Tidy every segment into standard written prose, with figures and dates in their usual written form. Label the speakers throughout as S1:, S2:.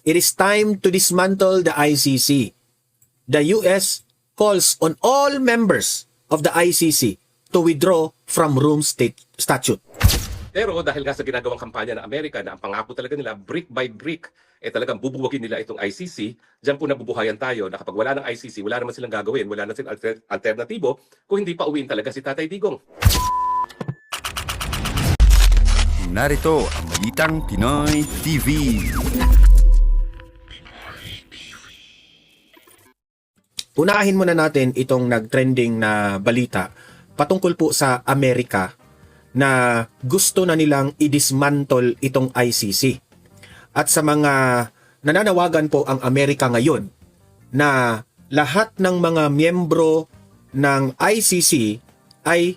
S1: It is time to dismantle the ICC. The US calls on all members of the ICC to withdraw from Rome Statute.
S2: Pero dahil nga sa ginagawang kampanya ng Amerika na ang pangako talaga nila brick by brick, talagang bubuwagin nila itong ICC, diyan po nabubuhayan tayo na kapag wala ng ICC, wala naman silang gagawin, wala na silang alternatibo kung hindi pa uwiin talaga si Tatay Digong.
S3: Narito ang Balitang Pinoy TV.
S1: Unahin muna natin itong nag-trending na balita patungkol po sa Amerika na gusto na nilang i-dismantle itong ICC. At sa mga nananawagan po ang Amerika ngayon na lahat ng mga miyembro ng ICC ay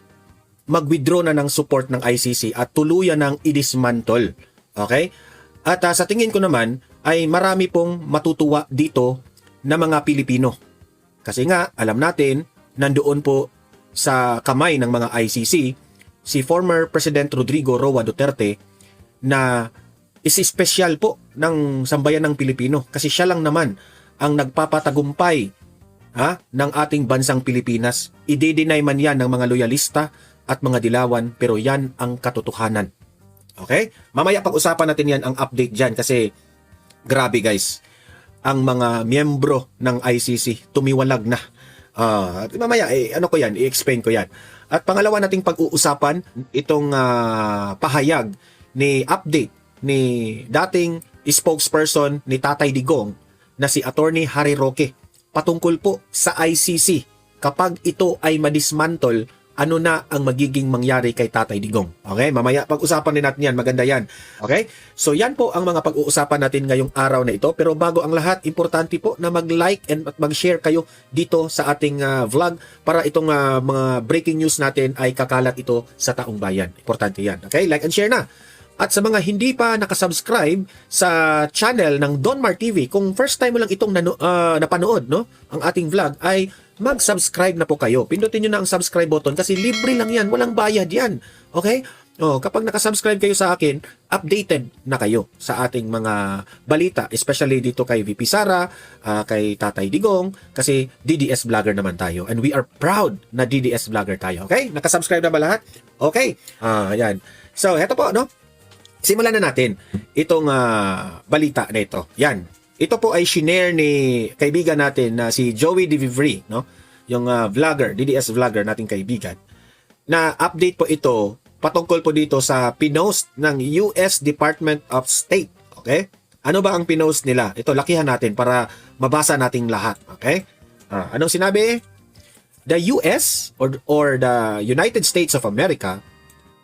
S1: mag-withdraw na ng support ng ICC at tuluyan ng i-dismantle. Okay? At sa tingin ko naman ay marami pong matutuwa dito na mga Pilipino. Kasi nga, alam natin, nandoon po sa kamay ng mga ICC si former President Rodrigo Roa Duterte na is-espesyal po ng sambayan ng Pilipino kasi siya lang naman ang nagpapatagumpay ng ating bansang Pilipinas. I-deny man yan ng mga loyalista at mga dilawan pero yan ang katotohanan. Okay? Mamaya pag-usapan natin yan ang update dyan kasi grabe guys. Ang mga miyembro ng ICC tumiwalag na. Mamaya, ano ko yan? I-explain ko yan. At pangalawa nating pag-uusapan, itong pahayag ni update ni dating spokesperson ni Tatay Digong na si Attorney Harry Roque patungkol po sa ICC. Kapag ito ay madismantle, ano na ang magiging mangyari kay Tatay Digong. Okay? Mamaya pag-usapan din natin yan. Maganda yan. Okay? So yan po ang mga pag-uusapan natin ngayong araw na ito. Pero bago ang lahat, importante po na mag-like and mag-share kayo dito sa ating vlog para itong mga breaking news natin ay kakalat ito sa taong bayan. Importante yan. Okay? Like and share na. At sa mga hindi pa nakasubscribe sa channel ng Donmar TV, kung first time mo lang itong napanood, no, ang ating vlog, ay mag-subscribe na po kayo. Pindutin nyo na ang subscribe button kasi libre lang yan. Walang bayad yan. Okay? Kapag nakasubscribe kayo sa akin, updated na kayo sa ating mga balita. Especially dito kay VP Sara, kay Tatay Digong, kasi DDS vlogger naman tayo. And we are proud na DDS vlogger tayo. Okay? Nakasubscribe na ba lahat? Okay. Ayan. So, eto po, no? Simulan na natin itong balita na ito. Yan. Ito po ay shinare ni kaibigan natin na si Joey DeVivry, no? Yung vlogger, DDS vlogger nating kaibigan. Na update po ito patungkol po dito sa pinost ng US Department of State. Okay? Ano ba ang pinost nila? Ito, lakihan natin para mabasa nating lahat. Okay? Anong sinabi? The US or the United States of America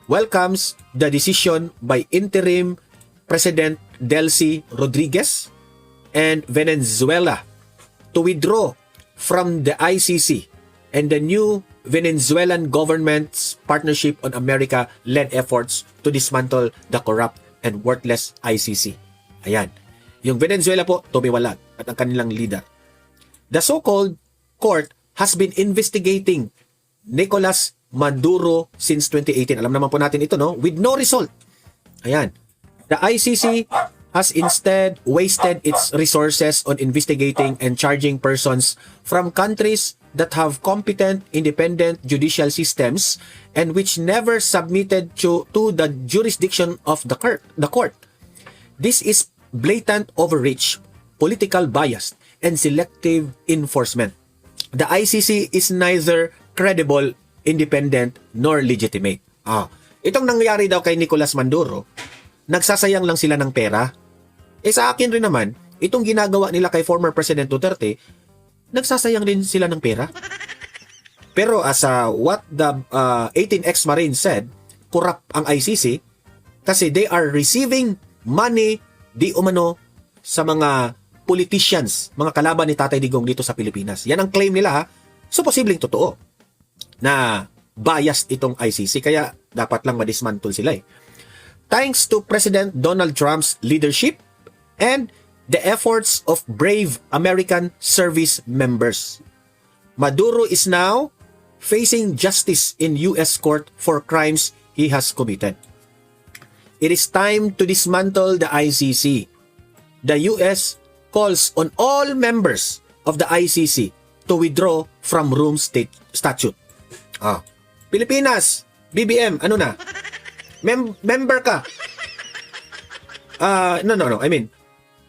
S1: welcomes the decision by interim President Delcy Rodriguez and Venezuela to withdraw from the ICC and the new Venezuelan government's partnership on America-led efforts to dismantle the corrupt and worthless ICC. Ayan. Yung Venezuela po, tumiwalag at ang kanilang leader. The so-called court has been investigating Nicolas Maduro since 2018. Alam naman po natin ito, no? With no result. Ayan. The ICC has instead wasted its resources on investigating and charging persons from countries that have competent, independent judicial systems and which never submitted to the jurisdiction of the court. This is blatant overreach, political bias, and selective enforcement. The ICC is neither credible, independent, nor legitimate. Itong nangyari daw kay Nicolas Maduro, nagsasayang lang sila ng pera. Sa akin rin naman, itong ginagawa nila kay former President Duterte, nagsasayang din sila ng pera. Pero as what the 18 ex-Marines said, corrupt ang ICC kasi they are receiving money di umano sa mga politicians, mga kalaban ni Tatay Digong dito sa Pilipinas. Yan ang claim nila, ha? So, posibleng totoo na biased itong ICC kaya dapat lang madismantle sila. Thanks to President Donald Trump's leadership and the efforts of brave American service members, Maduro is now facing justice in US court for crimes he has committed. It is time to dismantle the ICC. the US calls on all members of the ICC to withdraw from Rome Statute. Pilipinas, BBM, ano na? Member ka. No. I mean,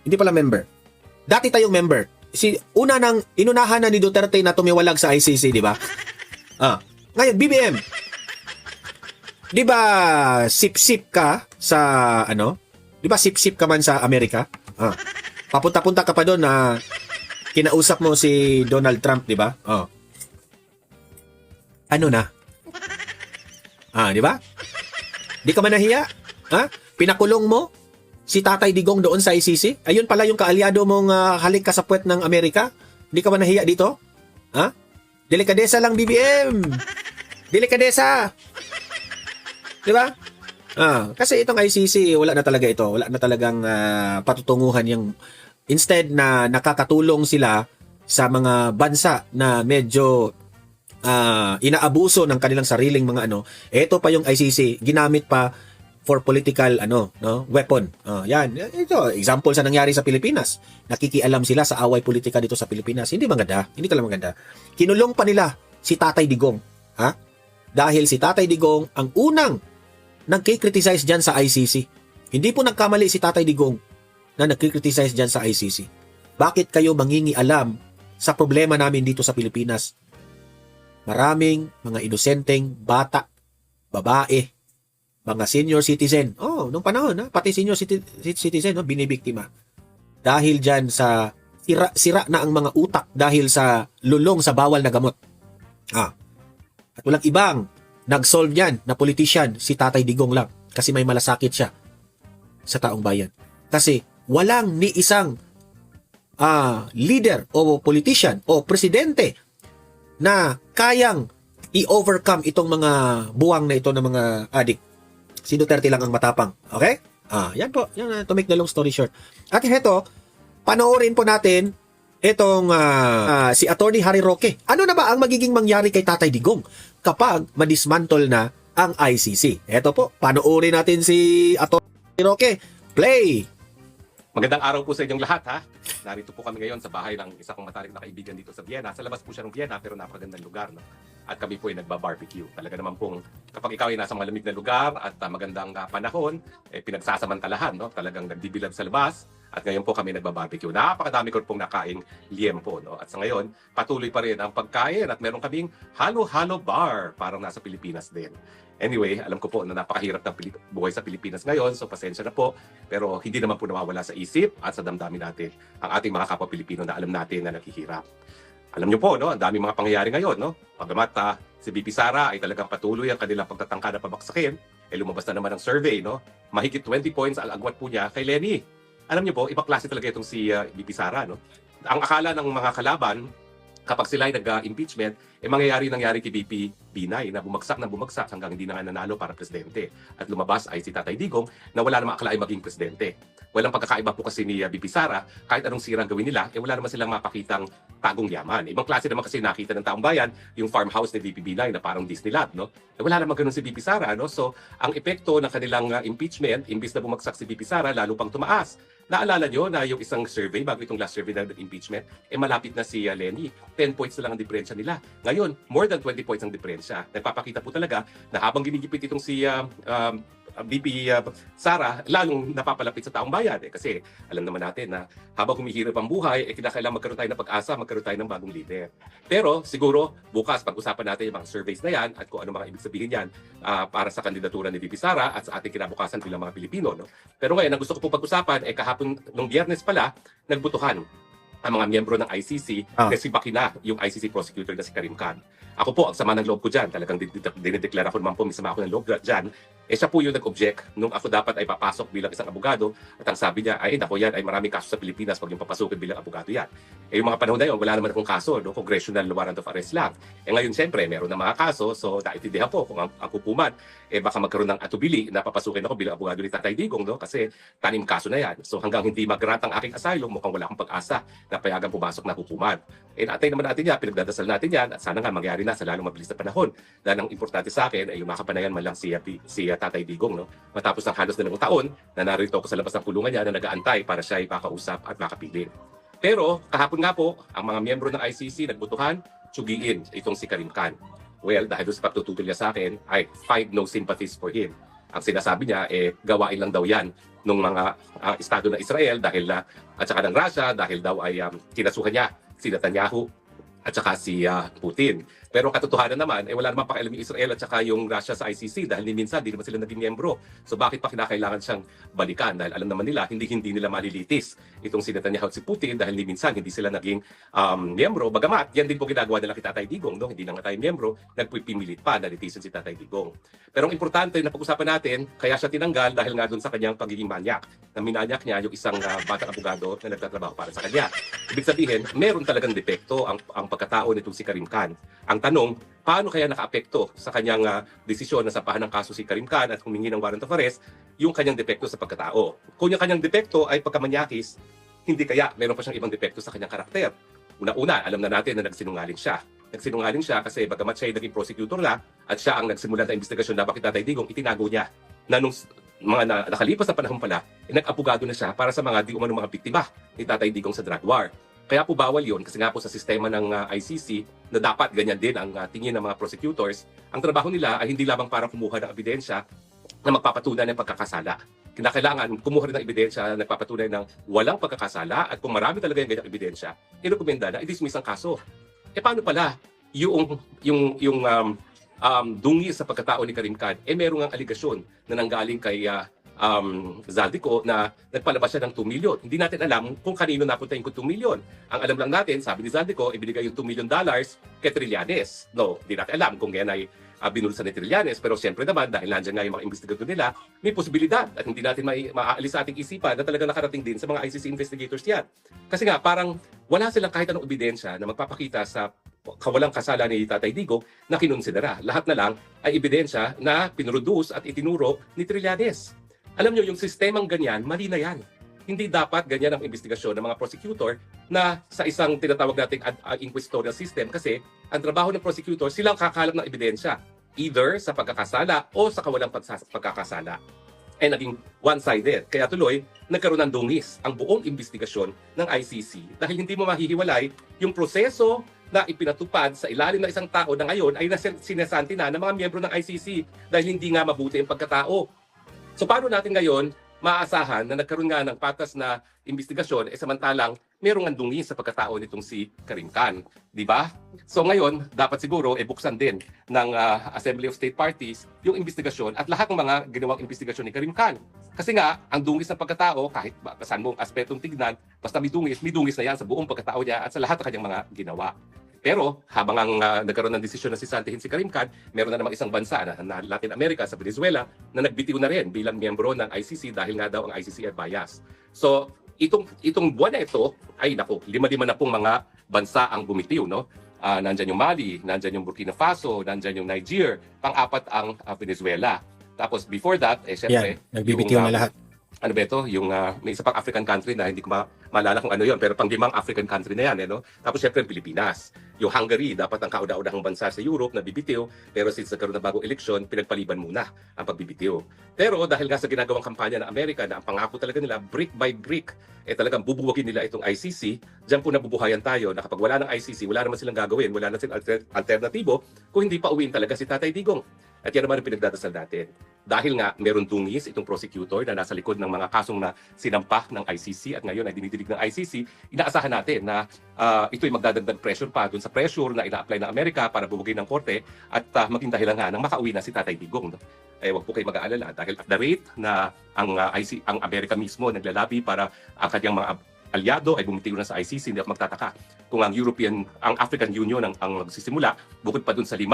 S1: hindi pala member. Dati tayong member. Inunahan na ni Duterte na tumiwalag sa ICC, di ba? Ngayon, BBM. Di ba sip-sip ka sa, Di ba sip-sip ka man sa Amerika? Papunta-punta ka pa doon na kinausap mo si Donald Trump, di ba? Ano na? Di ba? Di ka man nahiya? Pinakulong mo si Tatay Digong doon sa ICC? Ayun pala yung kaalyado mong halik ka sa puwet ng Amerika? Di ka man nahiya dito? Delikadesa lang, BBM! Delikadesa! Di ba? Kasi itong ICC, wala na talaga ito. Wala na talagang patutunguhan yung instead na nakakatulong sila sa mga bansa na medyo inaabuso ng kanilang sariling mga ito pa yung ICC, ginamit pa for political weapon. Yan. Ito, example sa nangyari sa Pilipinas. Nakikialam sila sa away politika dito sa Pilipinas. Hindi maganda. Hindi talaga maganda. Kinulong pa nila si Tatay Digong. Dahil si Tatay Digong ang unang nagkikriticize dyan sa ICC. Hindi po nagkamali si Tatay Digong na nagkikriticize dyan sa ICC. Bakit kayo mangingialam sa problema namin dito sa Pilipinas? Maraming mga inosenteng bata, babae, mga senior citizen. Nung panahon, pati senior citizen, binibiktima. Dahil dyan sa sira na ang mga utak dahil sa lulong sa bawal na gamot. At walang ibang nag-solve yan na politician, si Tatay Digong lang. Kasi may malasakit siya sa taong bayan. Kasi walang ni isang leader o politician o presidente na kayang i-overcome itong mga buwang na ito ng mga adik. Si Duterte lang ang matapang. Okay? Yan po. Yan, to make the long story short. At ito, panoorin po natin itong si Attorney Harry Roque. Ano na ba ang magiging mangyari kay Tatay Digong kapag madismantle na ang ICC? Ito po, panoorin natin si Attorney Roque. Play!
S2: Magandang araw po sa inyong lahat, ha? Narito po kami ngayon sa bahay ng isa kong matalik na kaibigan dito sa Vienna. Sa labas po siya ng Vienna, pero napakagandang lugar, no? At kami po ay nagbabarbecue. Talaga naman pong kapag ikaw ay nasa malamig na lugar at magandang panahon, pinagsasamantalahan, no? Talagang nagdibilad sa labas. At ngayon po kami nagbabarbecue. Napakadami ko pong nakaing liempo, no? At sa ngayon, patuloy pa rin ang pagkain at meron kaming halo-halo bar, parang nasa Pilipinas din. Anyway, alam ko po na napakahirap ng buhay sa Pilipinas ngayon, so pasensya na po. Pero hindi naman po nawawala sa isip at sa damdamin natin ang ating mga kapwa Pilipino na alam natin na naghihirap. Alam niyo po, no, ang daming mga pangyayari ngayon, no? Pagamat si BP Sara ay talagang patuloy ang kanilang pagtatangka na pabaksakin, lumabas na naman ang survey, no? Mahigit 20 points ang agwat po niya kay Lenny. Alam niyo po, ibang klase talaga itong si BP Sara, no? Ang akala ng mga kalaban, kapag sila ay nag-impeachment, nangyari kay BP Binay na bumagsak hanggang hindi na nga nanalo para presidente. At lumabas ay si Tatay Digong na wala namang akalain maging presidente. Walang pagkakaiba po kasi ni BP Sara, kahit anong sirang gawin nila, wala naman silang mapakitang tagong yaman. Ibang klase naman kasi nakita ng taong bayan, yung farmhouse ni BP Binay na parang Disneyland, no? Wala naman ganun si BP Sara, no? So, ang epekto ng kanilang impeachment, imbis na bumagsak si BP Sara, lalo pang tumaas. Naalala nyo na yung isang survey, bago itong last survey na impeachment, malapit na si Lenny. 10 points na lang ang diferensya nila. Ngayon, more than 20 points ang diferensya. Nagpapakita po talaga na habang ginigipit itong si BP Sara, lalong napapalapit sa taong bayan. Kasi alam naman natin na habang humihirap ang buhay, kinakailangan magkaroon tayo ng pag-asa, magkaroon tayo ng bagong leader. Pero siguro, bukas pag-usapan natin yung mga surveys na yan at kung ano mga ibig sabihin yan para sa kandidatura ni BP Sara at sa ating kinabukasan bilang mga Pilipino. No? Pero ngayon, ang gusto ko po pag-usapan, kahapon nung Biyernes pala, nagbutuhan ang mga miyembro ng ICC kasi bakina yung ICC prosecutor na si Karim Khan. Ako po, ang sama ng loob ko dyan, talagang dinideklara ko naman po, may sama ako ng loob dyan, siya po yung nag-object nung ako dapat ay papasok bilang isang abogado at ang sabi niya, ay nako yan, ay maraming kaso sa Pilipinas pag yung papasukin bilang abogado yan. Yung mga panahon na yun, wala naman akong kaso, no? Congressional warrant of arrest lang. Ngayon, siyempre, meron na mga kaso, so naintindihan po kung ang hukuman, baka magkaroon ng atubili na papasukin ako bilang abogado ni Tatay Digong, no? Kasi tanim kaso na yan. So hanggang hindi mag-grant ang aking asylum, mukhang wala akong pag-asa na payagang pumasok na hukuman. Atay naman natin yan, pinagdadasal natin yan at sana nga mangyari na sa lalong mabilis na panahon. Dahil ang importante sa akin ay yung makapanayan man lang si Tatay Digong, no? Matapos ng halos 2 taon na narito ako sa labas ng kulungan niya na nag-aantay para siya ay makausap at makapili. Pero kahapon nga po, ang mga miyembro ng ICC nagbutuhan, tsugiin itong si Karim Khan. Well, dahil doon sa pagtututol niya sa akin, I find no sympathies for him. Ang sinasabi niya, gawain lang daw yan ng mga estado ng Israel dahil at saka ng Russia dahil daw ay kinasuhan niya si Netanyahu at saka si Putin. Pero katotohanan naman, wala naman pakialam yung Israel at saka yung Russia sa ICC dahil minsan di naman sila naging miyembro. So bakit pa kinakailangan siyang balikan? Dahil alam naman nila, hindi nila malilitis itong si Netanyahu at si Putin dahil minsan hindi sila naging miyembro. Bagamat, yan din po ginagawa nila kay Tatay Digong. No? Hindi na nga tayo miyembro, nagpipimilit pa na litisin si Tatay Digong. Pero ang importante na pag-usapan natin, kaya siya tinanggal dahil nga doon sa kanyang pagiging manyak. Na minanyak niya yung isang batang abogado na nagtatrabaho para sa kanya. Ibig sabihin, meron talagang depekto ang pagkatao nitong si Karim Khan. Ang tanong, paano kaya nakaapekto sa kanyang desisyon na sampahan ng kaso si Karim Khan at humingi ng warrant of arrest yung kanyang depekto sa pagkatao? Kung yung kanyang depekto ay pagkamanyakis, hindi kaya meron pa siyang ibang depekto sa kanyang karakter. Una-una, alam na natin na nagsinungaling siya. Nagsinungaling siya kasi bagamat siya ay naging prosecutor na at siya ang nagsimula ng investigasyon na bakit Tatay Digong, itinago niya na nung mga nakalipas na panahon pala, nag-abogado na siya para sa mga di umano mga biktima ni Tatay Digong sa drug war. Kaya po bawal yun kasi nga po sa sistema ng ICC na dapat ganyan din ang tingin ng mga prosecutors. Ang trabaho nila ay hindi lamang para kumuha ng ebidensya na magpapatunay ng pagkakasala. Kinakailangan kumuha rin ng ebidensya na nagpapatunay ng walang pagkakasala at kung marami talaga yung ganyang ebidensya, irekomenda na i-dismiss ang kaso. Paano pala yung dungi sa pagkatao ni Karim Khan, merong ang aligasyon na nanggaling kay Zaldico na nagpalabas siya ng 2 million. Hindi natin alam kung kanino napunta yung 2 million. Ang alam lang natin, sabi ni Zaldico, ibinigay yung $2 million kay Trillanes. No, hindi natin alam kung yan ay binulsa ni Trillanes. Pero siyempre naman, dahil nandiyan nga yung mga investigador nila, may posibilidad at hindi natin maaalis sa ating isipan na talaga nakarating din sa mga ICC investigators yan. Kasi nga, parang wala silang kahit anong ebidensya na magpapakita sa kawalang kasala ni Tatay Digong na kinonsidera. Lahat na lang ay ebidensya na pinroduce at itinuro ni Trillanes. Alam nyo, yung sistemang ganyan, mali na yan. Hindi dapat ganyan ang investigasyon ng mga prosecutor na sa isang tinatawag nating inquisitorial system kasi ang trabaho ng prosecutor, silang kakalap ng ebidensya either sa pagkakasala o sa kawalang pagkakasala. Naging one-sided. Kaya tuloy, nagkaroon ng dungis ang buong investigasyon ng ICC dahil hindi mo mahihiwalay yung proseso na ipinatupad sa ilalim ng isang tao na ngayon ay sinesanti na ng mga miyembro ng ICC dahil hindi nga mabuti ang pagkatao. So paano natin ngayon maaasahan na nagkaroon nga ng patas na investigasyon samantalang merong andungi sa pagkatao nitong si Karim Khan, di ba? So ngayon, dapat siguro buksan din ng Assembly of State Parties yung investigasyon at lahat ng mga ginawang investigasyon ni Karim Khan. Kasi nga, ang dungis ng pagkatao, kahit saan mong aspetong tignan, basta may dungis na yan sa buong pagkatao niya at sa lahat ng kanyang mga ginawa. Pero habang nagkaroon ng desisyon na sisantihin si Karim Khan, meron na namang isang bansa na Latin America, sa Venezuela, na nagbitiw na rin bilang miyembro ng ICC dahil nga daw ang ICC ay bias. So itong buwan na ito, ay naku, 5 na pong mga bansa ang bumitiw. No? Nandyan yung Mali, nandyan yung Burkina Faso, nandyan yung Niger, pang-apat ang Venezuela. Tapos before that, syempre,
S1: nagbibitiw na lahat.
S2: Ano ba ito? Yung may isa pang African country na hindi ko maalala kung ano yon, pero pang-5 African country na yan. No? Tapos syempre Pilipinas. Yung Hungary, dapat ang kauna-unahang bansa sa Europe na bibitiw, pero since nagkaroon ng bagong eleksyon, pinagpaliban muna ang pagbibitiw. Pero dahil nga sa ginagawang kampanya ng Amerika na ang pangako talaga nila, brick by brick, talagang bubuwagin nila itong ICC, diyan po nabubuhayan tayo na kapag wala ng ICC, wala naman silang gagawin, wala na silang alternatibo, kung hindi pa uwiin talaga si Tatay Digong. At yan naman ang pinagdadasal natin. Dahil nga meron dungis itong prosecutor na nasa likod ng mga kasong na sinampa ng ICC at ngayon ay dinidinig ng ICC, inaasahan natin na ito'y magdadagdag pressure pa dun sa pressure na ina-apply ng Amerika para bubugin ng korte at maging dahilan nga ng makauwi na si Tatay Digong. No? Wag po kayo mag-aalala dahil at the rate na ang Amerika mismo naglalabi para ang kanyang mga aliado ay bumitiw na sa ICC, hindi ako magtataka kung ang African Union ang magsisimula, bukod pa dun sa 5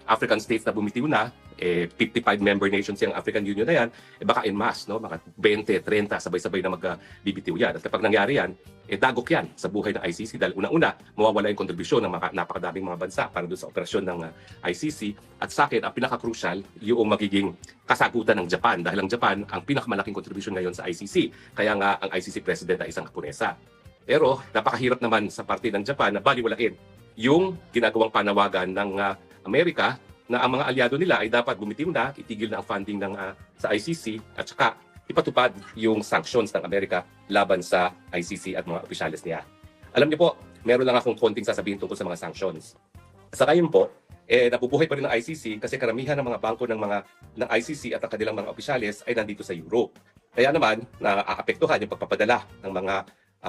S2: African states na bumitiw na, 55 member nations yung African Union na yan, baka en masse, no? Mga 20, 30, sabay-sabay na magbibitiw yan. At kapag nangyari yan, dagok yan sa buhay ng ICC dahil una-una, mawawala yung kontribusyon ng mga napakadaming mga bansa para doon sa operasyon ng ICC. At sa akin, ang pinaka-crucial, yung magiging kasagutan ng Japan dahil ang Japan ang pinakamalaking kontribusyon ngayon sa ICC. Kaya nga ang ICC President ay isang Haponesa. Pero napakahirap naman sa parte ng Japan na baliwalain yung ginagawang panawagan ng Amerika na ang mga aliado nila ay dapat bumitiw na, itigil na ang funding sa ICC at saka ipatupad yung sanctions ng Amerika laban sa ICC at mga opisyalis niya. Alam niyo po, meron lang akong konting sasabihin tungkol sa mga sanctions. Sa ngayon po, nabubuhay pa rin ng ICC kasi karamihan ng mga bangko ng ICC at ang kanilang mga opisyalis ay nandito sa Europe. Kaya naman, naaapektuhan yung pagpapadala ng mga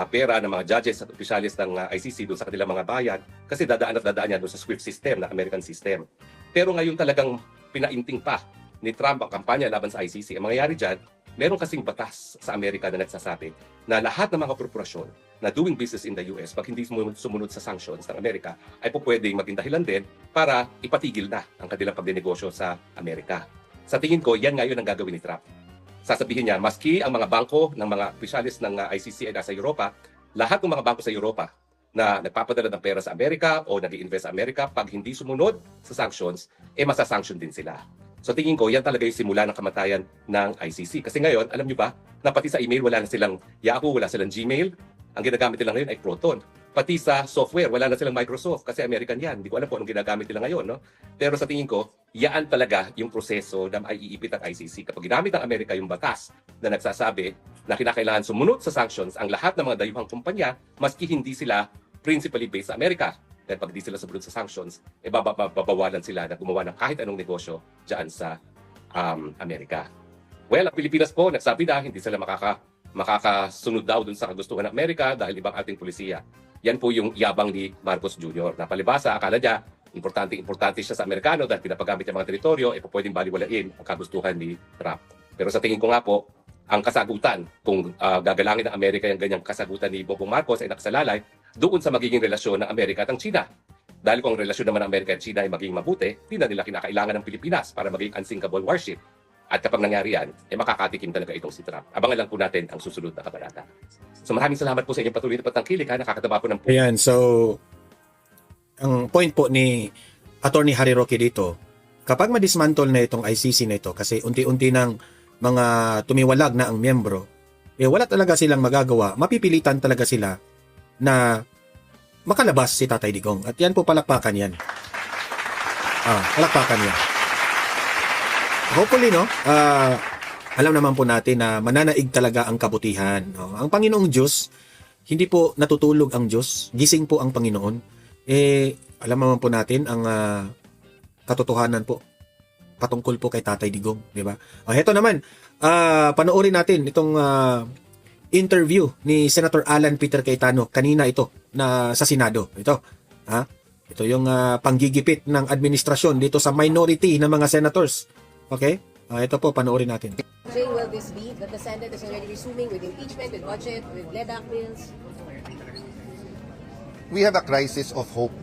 S2: pera ng mga judges at opisyalis ng ICC doon sa kanilang mga bayan kasi dadaan yan doon sa SWIFT system, na American system. Pero ngayon talagang pinainting pa ni Trump ang kampanya laban sa ICC. Ang mangyayari dyan, meron kasing batas sa Amerika na nagsasabi na lahat ng mga korporasyon na doing business in the US, pag hindi sumunod sa sanctions ng Amerika, ay po pwedeng maging dahilan din para ipatigil na ang kanilang pagdinegosyo sa Amerika. Sa tingin ko, yan ngayon ang gagawin ni Trump. Sasabihin niya, maski ang mga bangko ng mga opisyalis ng ICC ay nasa Europa, lahat ng mga bangko sa Europa na nagpapadala ng pera sa Amerika o nag-i-invest sa Amerika, pag hindi sumunod sa sanctions, masasanction din sila. So tingin ko, yan talaga yung simula ng kamatayan ng ICC. Kasi ngayon, alam nyo ba, na pati sa email, wala na silang Yahoo, wala silang Gmail. Ang ginagamit nila ngayon ay Proton. Pati sa software, wala na silang Microsoft kasi American yan. Hindi ko alam kung anong ginagamit nila ngayon. No? Pero sa tingin ko, yan talaga yung proseso na maiipit ng ICC. Kapag ginamit ng Amerika yung batas na nagsasabi na kinakailangan sumunod sa sanctions ang lahat ng mga dayuhang kumpanya, maski hindi sila principally based sa Amerika. Dahil pag hindi sila sumunod sa sanctions, babawalan sila na gumawa ng kahit anong negosyo dyan sa Amerika. Well, ang Pilipinas po, nagsabi na hindi sila makakasunod daw dun sa kagustuhan ng Amerika dahil ibang ating pulisiya. Yan po yung yabang ni Marcos Jr. na palibasa, akala niya, importante siya sa Amerikano dahil pinapagamit niya mga teritoryo, pwedeng baliwalain ang kagustuhan ni Trump. Pero sa tingin ko nga po, ang kasagutan, kung gagalangin ng Amerika yung ganyang kasagutan ni Bongbong Marcos ay nakasalalay doon sa magiging relasyon ng Amerika at ng China. Dahil kung ang relasyon naman ng Amerika at China ay maging mabuti, hindi na nila kinakailangan ng Pilipinas para maging unsinkable warship. At kapag nangyari yan, makakatikim talaga itong si Trump. Abangan lang po natin ang susunod na kabanata. So maraming salamat po sa inyong patuloy na patangkilik. Nakakataba po ng po.
S1: Ayan, so ang point po ni Attorney Harry Roque dito, kapag madismantle na itong ICC na ito, kasi unti-unti ng mga tumiwalag na ang miyembro, wala talaga silang magagawa, mapipilitan talaga sila na makalabas si Tatay Digong. At yan po, palakpakan yan. Palakpakan yan. Hopefully, no? Alam naman po natin na mananaig talaga ang kabutihan. No? Ang Panginoong Diyos, hindi po natutulog ang Diyos, gising po ang Panginoon. Alam naman po natin ang katotohanan po patungkol po kay Tatay Digong, di ba? Heto naman, panoorin natin itong interview ni Senator Alan Peter Cayetano kanina ito na sa Senado. Ito yung panggigipit ng administrasyon dito sa minority ng mga senators. Okay? Ito po, panoorin natin.
S4: Will this be that the Senate is already resuming with impeachment, with budget, with LEDAC bills?
S5: We have a crisis of hope.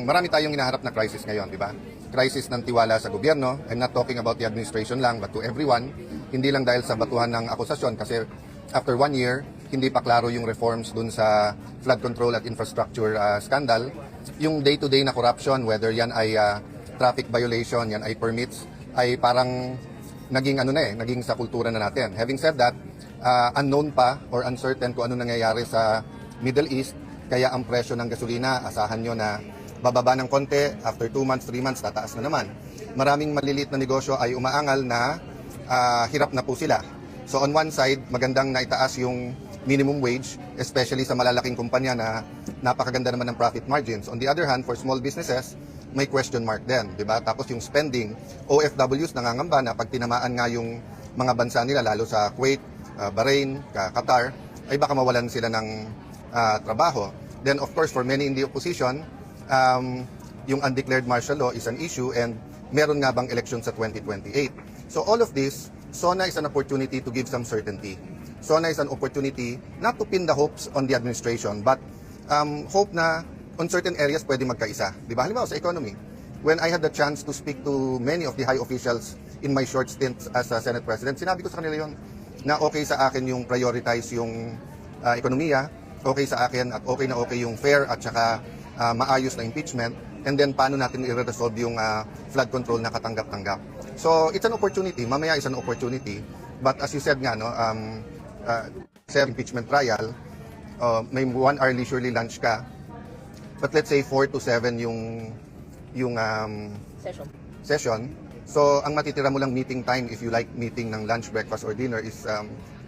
S5: Marami tayong hinaharap na crisis ngayon, di ba? Crisis ng tiwala sa gobyerno. I'm not talking about the administration lang, but to everyone. Hindi lang dahil sa batuhan ng akusasyon kasi after 1 year, hindi pa klaro yung reforms dun sa flood control at infrastructure scandal. Yung day-to-day na corruption, whether yan ay traffic violation, yan ay permits, ay parang naging naging sa kultura na natin. Having said that, unknown pa or uncertain kung ano nangyayari sa Middle East, kaya ang presyo ng gasolina, asahan nyo na bababa ng konti, after 2 months, 3 months, tataas na naman. Maraming maliliit na negosyo ay umaangal na hirap na po sila. So on one side, magandang naitaas yung minimum wage, especially sa malalaking kumpanya na napakaganda naman ng profit margins. On the other hand, for small businesses, may question mark din, di ba? Tapos yung spending, OFWs nangangamba na pag tinamaan nga yung mga bansa nila, lalo sa Kuwait, Bahrain, Qatar, ay baka mawalan sila ng trabaho. Then of course, for many in the opposition, yung undeclared martial law is an issue and meron nga bang election sa 2028. So all of this, SONA is an opportunity to give some certainty. SONA is an opportunity not to pin the hopes on the administration, but hope na on certain areas pwede magkaisa. Di ba? Halimbawa sa economy, when I had the chance to speak to many of the high officials in my short stint as a Senate President, sinabi ko sa kanila yon na okay sa akin yung prioritize yung ekonomiya, okay sa akin at okay na okay yung fair at saka maayos na impeachment, and then paano natin i-resolve yung flood control na katanggap-tanggap. So it's an opportunity, mamaya is an opportunity, but as you said nga, no, sa impeachment trial, may 1 hour leisurely lunch ka, but let's say 4 to 7 yung yung
S4: Session.
S5: session. So, ang matitira mo lang meeting time if you like meeting ng lunch, breakfast, or dinner is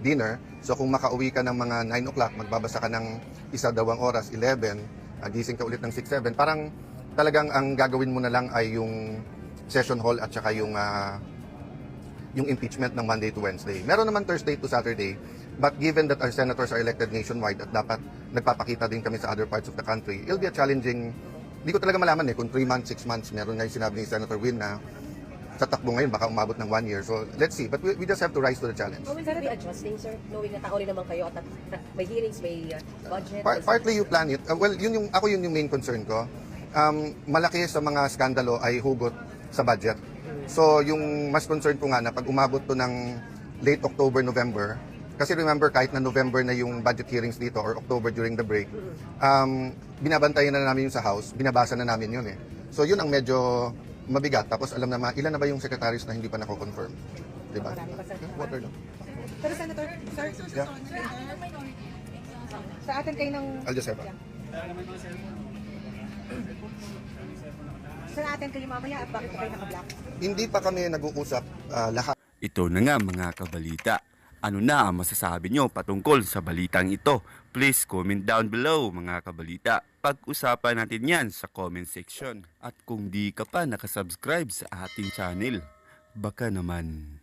S5: dinner. So, kung makauwi ka ng mga 9 o'clock, magbabasa ka ng 1-2 oras, 11, gising ka ulit ng 6-7, parang talagang ang gagawin mo na lang ay yung session hall at saka yung impeachment ng Monday to Wednesday. Meron naman Thursday to Saturday, but given that our senators are elected nationwide at dapat nagpapakita din kami sa other parts of the country, it'll be a challenging, hindi ko talaga malaman kung 3 months, 6 months, meron nga yung sinabi ni Senator Win na sa takbo ngayon baka umabot ng 1 year. So let's see, but we just have to rise to the challenge.
S4: How will you be adjusting, sir? Knowing na tao rin naman kayo at may hearings, may budget.
S5: Partly you plan it. Well, yun yung main concern ko. Malaki sa mga skandalo ay hugot sa budget. So yung mas concern ko nga na pag umabot to ng late October, November, kasi remember kahit na November na yung budget hearings dito or October during the break, binabantayan na namin yung sa House, binabasa na namin yun eh. So yun ang medyo mabigat. Tapos alam naman, ilan na ba yung secretaries na hindi pa nako-confirm? Diba? Water lang.
S6: Pero Senator, sir,
S5: Yeah.
S6: sa atin kayo ng...
S5: I'll just have
S6: Sa atin kayo mamaya at bakit kayo naka-block?
S5: Hindi pa kami nag-uusap lahat.
S3: Ito na nga mga kabalita. Ano na ang masasabi nyo patungkol sa balitang ito? Please comment down below mga kabalita. Pag-usapan natin yan sa comment section. At kung di ka pa nakasubscribe sa ating channel, baka naman